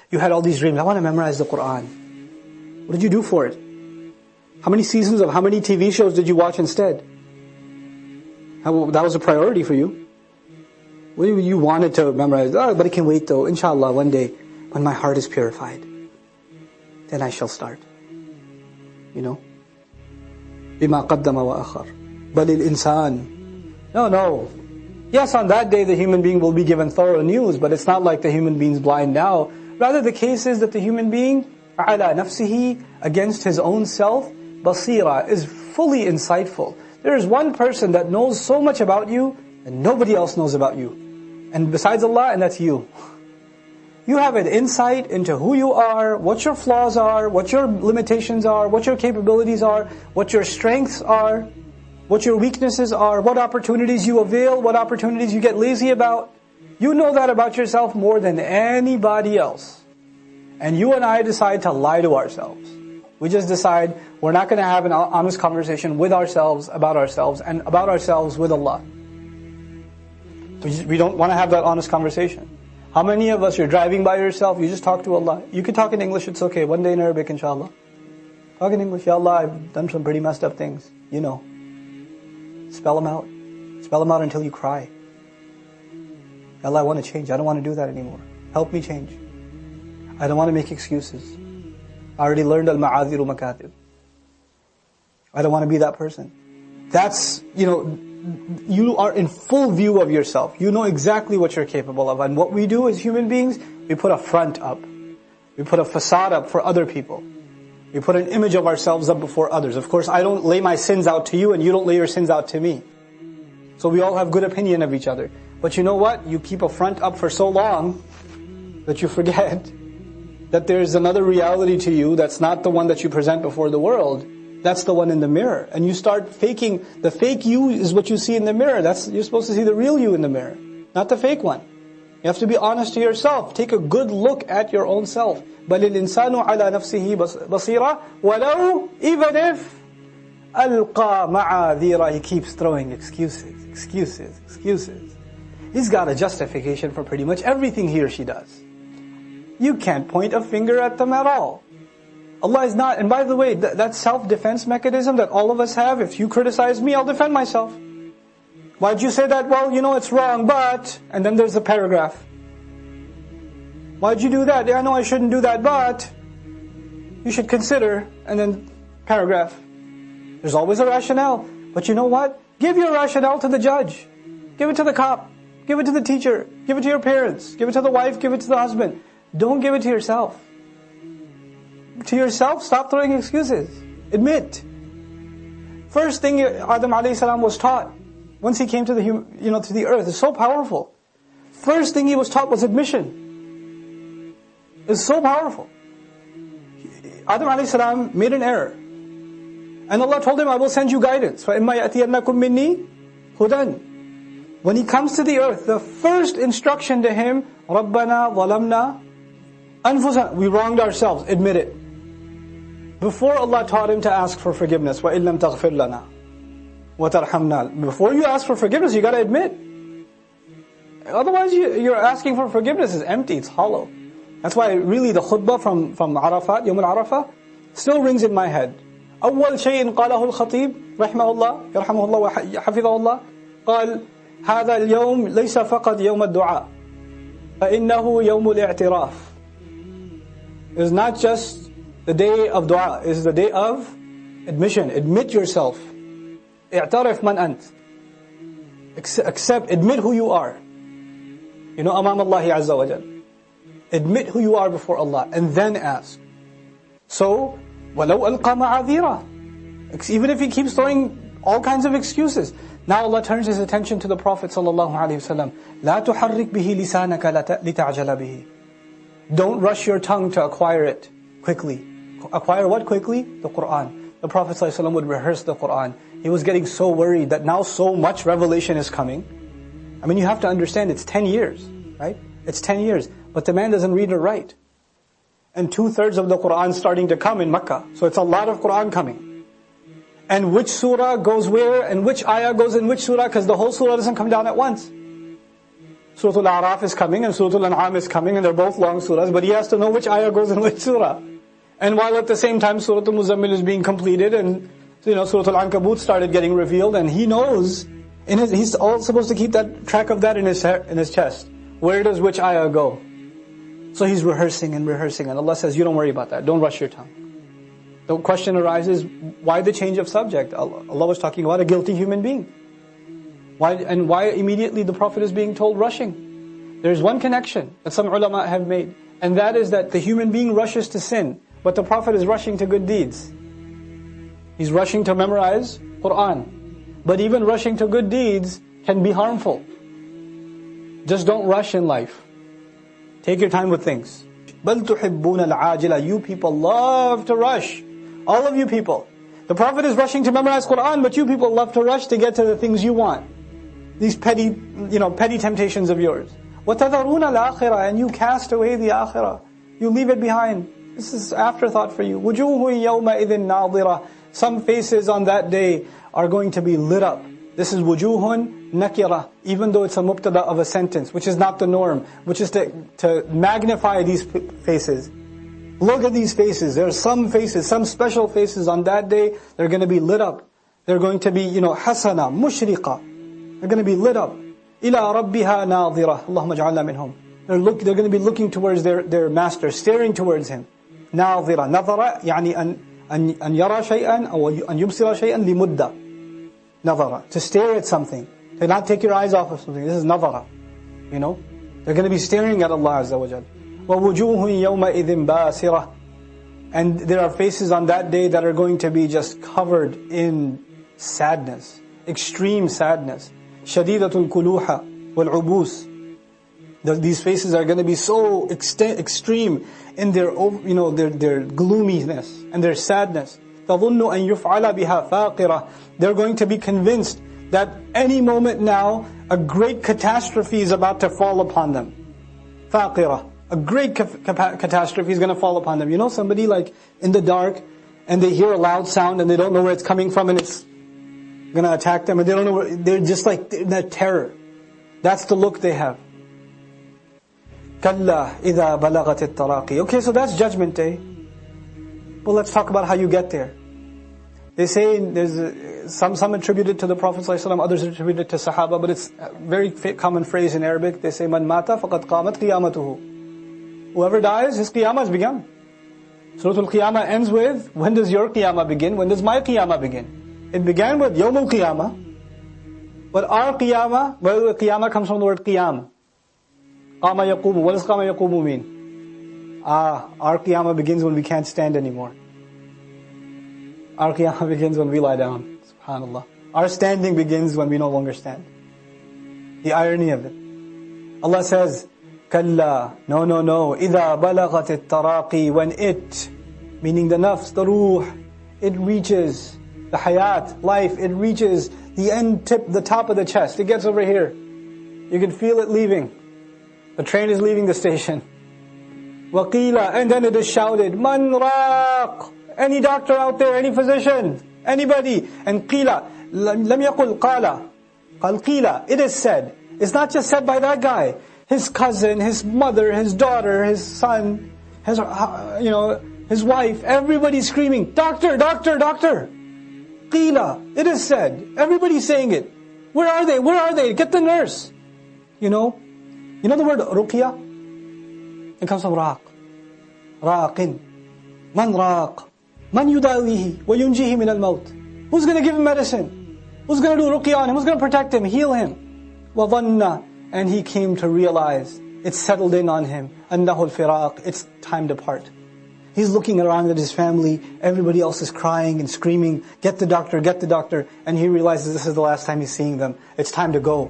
You had all these dreams. I want to memorize the Quran. What did you do for it? How many seasons of how many TV shows did you watch instead? That was a priority for you. You wanted to memorize. Oh, but it can wait though. Inshallah, one day, when my heart is purified, then I shall start. بِمَا قَدَّمَ وَأَخَرَ بَلِ الْإِنسَانِ No. Yes, on that day the human being will be given thorough news, but it's not like the human being's blind now. Rather, the case is that the human being, عَلَى نَفْسِهِ, against his own self, basira, is fully insightful. There is one person that knows so much about you, and nobody else knows about you. And besides Allah, and that's you. You have an insight into who you are, what your flaws are, what your limitations are, what your capabilities are, what your strengths are, what your weaknesses are, what opportunities you avail, what opportunities you get lazy about. You know that about yourself more than anybody else. And you and I decide to lie to ourselves. We just decide we're not going to have an honest conversation with ourselves, and about ourselves with Allah. We don't want to have that honest conversation. How many of us, you're driving by yourself, you just talk to Allah. You can talk in English, it's okay. One day in Arabic, inshallah. Talk in English. Ya Allah, I've done some pretty messed up things. Spell them out. Spell them out until you cry. Ya Allah, I want to change. I don't want to do that anymore. Help me change. I don't want to make excuses. I already learned al-ma'adhiru makatib. I don't want to be that person. That's, you are in full view of yourself. You know exactly what you're capable of. And what we do as human beings, we put a front up. We put a facade up for other people. We put an image of ourselves up before others. Of course, I don't lay my sins out to you and you don't lay your sins out to me. So we all have good opinion of each other. But you know what? You keep a front up for so long that you forget that there's another reality to you that's not the one that you present before the world. That's the one in the mirror. And you start faking. The fake you is what you see in the mirror. You're supposed to see the real you in the mirror, not the fake one. You have to be honest to yourself. Take a good look at your own self. بَلِ الْإِنسَانُ عَلَى نَفْسِهِ بَصِيرًا وَلَوْ, even if أَلْقَى مَعَاذِيرًا, he keeps throwing excuses. He's got a justification for pretty much everything he or she does. You can't point a finger at them at all. Allah is not, and by the way, that self-defense mechanism that all of us have, if you criticize me, I'll defend myself. Why'd you say that? Well, it's wrong, but, and then there's a paragraph. Why'd you do that? Yeah, I know I shouldn't do that, but you should consider, and then paragraph. There's always a rationale. But you know what? Give your rationale to the judge. Give it to the cop. Give it to the teacher. Give it to your parents. Give it to the wife. Give it to the husband. Don't give it to yourself. To yourself, stop throwing excuses. Admit. First thing Adam alayhi salam was taught, once he came to the earth, is so powerful. First thing he was taught was admission. It's so powerful. Adam alayhi salam made an error. And Allah told him, I will send you guidance. فَإِمَّا يَأْتِيَنَّكُم مِّنِّي هُدًى. When he comes to the earth, the first instruction to him, رَبَّنَا ظَلَمْنَا أَنفُسَنَا, we wronged ourselves, admit it. Before Allah taught him to ask for forgiveness, وَإِن لَمْ تَغْفِرْ لَنَا وَتَرْحَمْنَا. Before you ask for forgiveness, you got to admit. Otherwise, you're asking for forgiveness is empty, it's hollow. That's why really the khutbah from Arafat, Yawm al-Arafah, still rings in my head. أول شيء قاله الخطيب رحمه الله يرحمه الله وحفظه الله قال هذا اليوم ليس فقط يوم الدعاء فإنه يوم الاعتراف. It's not just the day of dua, it's the day of admission. Admit yourself. اعترف من أنت. Accept, admit who you are. أمام الله عز وجل. Admit who you are before Allah and then ask. So, وَلَوْ أَلْقَى مَعَاذِيرًا. Even if he keeps throwing all kinds of excuses. Now Allah turns His attention to the Prophet ﷺ. لَا تُحَرِّكْ بِهِ لِسَانَكَ لِتَعْجَلَ بِهِ. Don't rush your tongue to acquire it quickly. Acquire what quickly? The Qur'an. The Prophet ﷺ would rehearse the Qur'an. He was getting so worried that now so much revelation is coming. You have to understand it's 10 years, right? It's 10 years. But the man doesn't read or write. And 2/3 of the Qur'an starting to come in Makkah. So it's a lot of Qur'an coming. And which surah goes where, and which ayah goes in which surah, because the whole surah doesn't come down at once. Surah Al-A'raf is coming and Surah Al-An'am is coming, and they're both long surahs, but he has to know which ayah goes in which surah. And while at the same time Surah Al-Muzammil is being completed, and Surah Al-Ankabut started getting revealed, and he knows, he's all supposed to keep that track of that in his chest. Where does which ayah go? So he's rehearsing, and Allah says, you don't worry about that, don't rush your tongue. The question arises, why the change of subject? Allah was talking about a guilty human being. Why immediately the Prophet is being told rushing? There's one connection that some ulama have made, and that is that the human being rushes to sin, but the Prophet is rushing to good deeds. He's rushing to memorize Quran. But even rushing to good deeds can be harmful. Just don't rush in life. Take your time with things. بَلْ تُحِبُّونَ الْعَاجِلَ. You people love to rush. All of you people. The Prophet is rushing to memorize Quran, but you people love to rush to get to the things you want. These petty temptations of yours. وَتَذَرُونَ الْآخِرَةَ. And you cast away the akhirah. You leave it behind. This is afterthought for you. وُجُوهٌ يَوْمَئِذٍ نَاظِرَةٌ. Some faces on that day are going to be lit up. This is wujuhun nakira, even though it's a mubtada of a sentence, which is not the norm, which is to magnify these faces. Look at these faces. There are some faces, some special faces on that day, they're going to be lit up. They're going to be, hasana, mushriqa. They're going to be lit up. Ila rabbiha nadhira. Allahumma ja'alna minhum. They're going to be looking towards their master, staring towards him. Nadhira. Nadhara, yani أن يرى شيئا أو أن يبصر شيئا لمدة. نظرة, to stare at something, to not take your eyes off of something. This is نظرة. They're going to be staring at Allah Azza wa Jal. وَوُجُوهٌ يَوْمَئِذٍ بَاسِرَةٌ. And there are faces on that day that are going to be just covered in sadness, extreme sadness. شَدِيدَةُ الْكُلُوحَ وَالْعُبُوسِ. These faces are going to be so extreme in their gloominess and their sadness. تَظُنُّ أَن يُفْعَلَ بِهَا فَاقِرَةٌ. They're going to be convinced that any moment now, a great catastrophe is about to fall upon them. فَاقِرَةٌ. A great catastrophe is going to fall upon them. Somebody like in the dark, and they hear a loud sound, and they don't know where it's coming from, and it's going to attack them, and they don't know where, they're just like in that terror. That's the look they have. كَلَّا إِذَا بَلَغَتِ التَّرَاقِي. Okay, so that's Judgment Day. Well, let's talk about how you get there. They say, there's some attribute it to the Prophet ﷺ, others attribute it to Sahaba, but it's a very common phrase in Arabic. They say, مَنْ مَاتَ فَقَدْ قَامَتْ قِيَامَتُهُ. Whoever dies, his qiyamah has begun. Surah Al-Qiyamah ends with, when does your qiyamah begin? When does my qiyamah begin? It began with Yawm Al-Qiyamah, but our qiyamah, well, qiyamah comes from the word qiyam. Qama yaqumu. What does qama yaqumu mean? Our qiyamah begins when we can't stand anymore. Our qiyamah begins when we lie down. SubhanAllah. Our standing begins when we no longer stand. The irony of it. Allah says, Kalla, no. إِذَا بَلَغَتِ التَّرَاقِي. When it, meaning the nafs, the ruh, it reaches the hayat, life, it reaches the end tip, the top of the chest. It gets over here. You can feel it leaving. The train is leaving the station. وَقِيلَ. And then it is shouted, مَنْ رَاقٍ. Any doctor out there, any physician, anybody. And qila, لم يقل قال. قال قيل. It is said. It's not just said by that guy. His cousin, his mother, his daughter, his son, his wife, everybody's screaming, doctor, doctor, doctor. Qila. It is said. Everybody's saying it. Where are they? Where are they? Get the nurse. You know the word ruqya? It comes from raq. Raqin. Man raq. Man yudawihi wa yunjihi min al-maut. Who's going to give him medicine? Who's going to do ruqya on him? Who's going to protect him, heal him? Wa dhanna. And he came to realize, it's settled in on him, annahu al-firaq, it's time to part. He's looking around at his family, everybody else is crying and screaming, get the doctor, and he realizes this is the last time he's seeing them, it's time to go.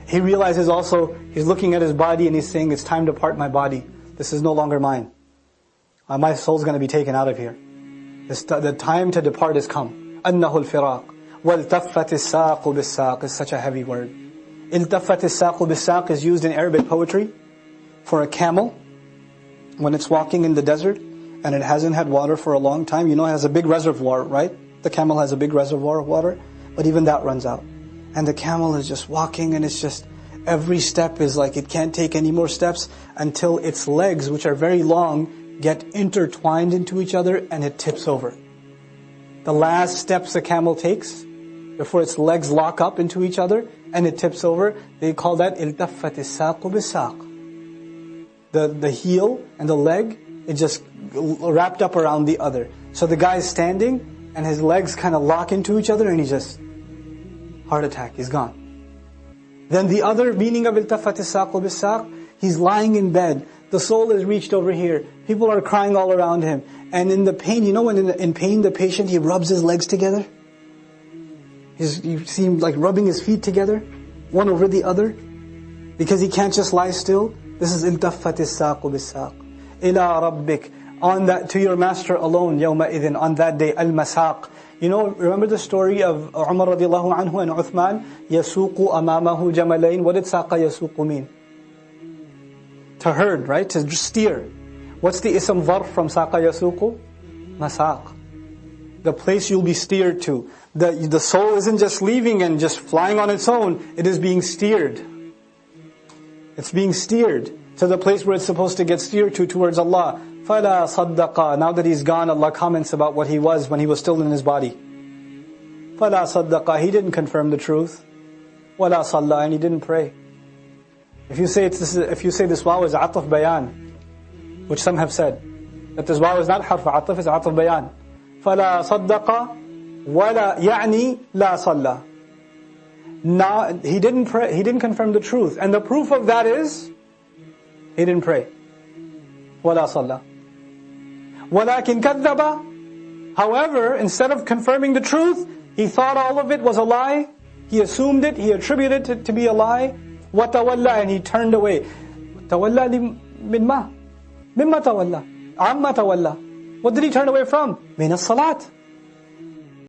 He realizes also, he's looking at his body and he's saying, it's time to part my body, this is no longer mine. My soul's going to be taken out of here. The time to depart has come. Annahu al-firaq. وَالْتَفَّتِ السَّاقُ بِالسَّاقِ is such a heavy word. التفت الساق بالساق is used in Arabic poetry for a camel when it's walking in the desert and it hasn't had water for a long time. It has a big reservoir, right? The camel has a big reservoir of water, but even that runs out. And the camel is just walking and it's just Every step is like it can't take any more steps until its legs, which are very long, get intertwined into each other and it tips over. The last steps a camel takes before its legs lock up into each other and it tips over, they call that التفت الساق بالساق. The heel and the leg, it just wrapped up around the other. So the guy is standing and his legs kind of lock into each other and he just, heart attack, he's gone. Then the other meaning of التفت الساق بالساق, he's lying in bed. The soul is reached over here. People are crying all around him. And in the pain, you know when in pain the patient, he rubs his legs together? You see him like rubbing his feet together, one over the other, because he can't just lie still. This is التفت الساق بالساق. إلى ربك, on that, to your master alone, يومئذ, on that day, المساق. You know, remember the story of Umar radiallahu anhu and Uthman? يسوق أمامه جملين. What did ساق يسوق mean? To herd, right? To steer. What's the ism dharf from saqa yasuqu? Masaq. The place you'll be steered to. The soul isn't just leaving and just flying on its own. It is being steered. It's being steered to the place where it's supposed to get steered to, towards Allah. فَلَا صَدَّقَ. Now that he's gone, Allah comments about what he was when he was still in his body. فَلَا صَدَّقَ. He didn't confirm the truth. وَلَا صَلَّى. And he didn't pray. If you say this waw is ataf bayan, which some have said, that this waw is not harf ataf, it's ataf bayan. فَلَا صَدَّقَ وَلَا يَعْنِي لَا صَلَّى. Now, he didn't pray, he didn't confirm the truth. And the proof of that is, he didn't pray. وَلَا صَلَّى. وَلَكِنْ كَذَّبَ. However, instead of confirming the truth, he thought all of it was a lie. He assumed it, he attributed it to be a lie. وَتَوَلَّى. And he turned away. تَوَلَّى مِنْ مَا. مِمَّا تَوَلَّى. عَمَّا تَوَلَّى. What did he turn away from? مِنَ الصَّلَاةِ.